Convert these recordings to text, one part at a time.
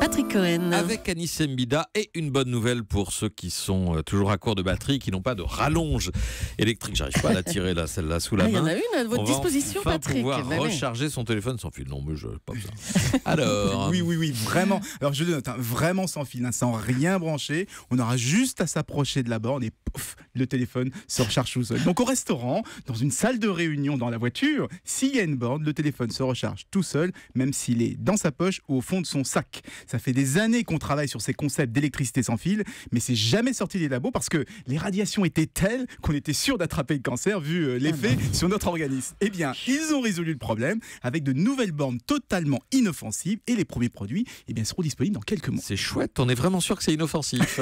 Patrick Cohen. Avec Anis Mbida et une bonne nouvelle pour ceux qui sont toujours à court de batterie, qui n'ont pas de rallonge électrique. J'arrive pas à la tirer là, celle-là sous la main. Il y en a une à votre disposition, on va Patrick. pouvoir recharger son téléphone sans fil. Non, mais je pas ça. Alors. Oui, vraiment. Alors je le note, vraiment sans fil, sans rien brancher. On aura juste à s'approcher de la borne et pouf, le téléphone se recharge tout seul. Donc au restaurant, dans une salle de réunion, dans la voiture, s'il y a une borne, le téléphone se recharge tout seul, même s'il est dans sa poche ou au fond de son sac. Ça fait des années qu'on travaille sur ces concepts d'électricité sans fil, mais c'est jamais sorti des labos parce que les radiations étaient telles qu'on était sûr d'attraper le cancer vu l'effet sur notre organisme. Eh bien, ils ont résolu le problème avec de nouvelles bornes totalement inoffensives et les premiers produits seront disponibles dans quelques mois. C'est chouette, on est vraiment sûr que c'est inoffensif.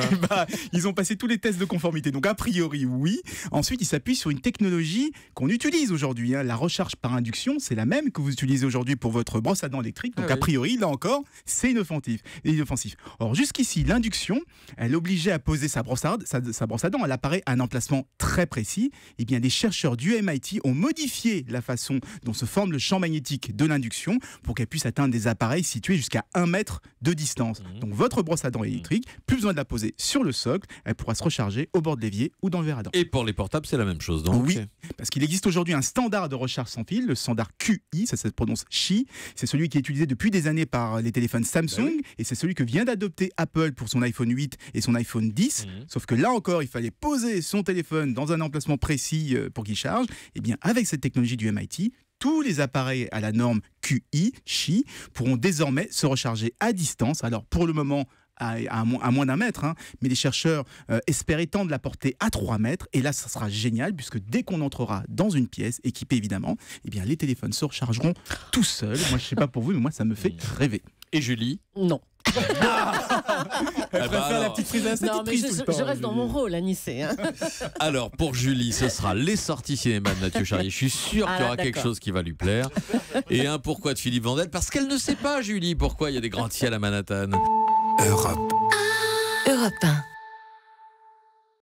Ils ont passé tous les tests de conformité, donc a priori oui. Ensuite, ils s'appuient sur une technologie qu'on utilise aujourd'hui. La recharge par induction, c'est la même que vous utilisez aujourd'hui pour votre brosse à dents électrique. Donc a priori, là encore, c'est inoffensif. Or, jusqu'ici, l'induction, elle obligeait à poser sa brosse à dents. Elle apparaît à un emplacement très précis. Eh bien, des chercheurs du MIT ont modifié la façon dont se forme le champ magnétique de l'induction pour qu'elle puisse atteindre des appareils situés jusqu'à 1 mètre de distance. Donc, votre brosse à dents électrique, plus besoin de la poser sur le socle, elle pourra se recharger au bord de l'évier ou dans le verre à dents. Et pour les portables, c'est la même chose, donc. Oui, parce qu'il existe aujourd'hui un standard de recharge sans fil, le standard QI, ça se prononce Qi. C'est celui qui est utilisé depuis des années par les téléphones Samsung, et c'est celui que vient d'adopter Apple pour son iPhone 8 et son iPhone 10. Sauf que là encore, il fallait poser son téléphone dans un emplacement précis pour qu'il charge. Et bien, avec cette technologie du MIT, tous les appareils à la norme QI, Qi, pourront désormais se recharger à distance. Alors, pour le moment, à moins d'1 mètre, mais les chercheurs espèrent étendre la portée à 3 mètres, et là ça sera génial puisque dès qu'on entrera dans une pièce équipée évidemment, les téléphones se rechargeront tout seuls. Moi je sais pas pour vous, mais moi ça me fait rêver. Et Julie? Non. Elle préfère la petite prise à la Non, mais je reste dans mon rôle, Anis. Alors, pour Julie, ce sera les sorties cinéma de Mathieu Charrier. Je suis sûr qu'il y aura quelque chose qui va lui plaire. Et un pourquoi de Philippe Vandel, parce qu'elle ne sait pas, Julie, pourquoi il y a des gratte-ciels à Manhattan. Europe 1.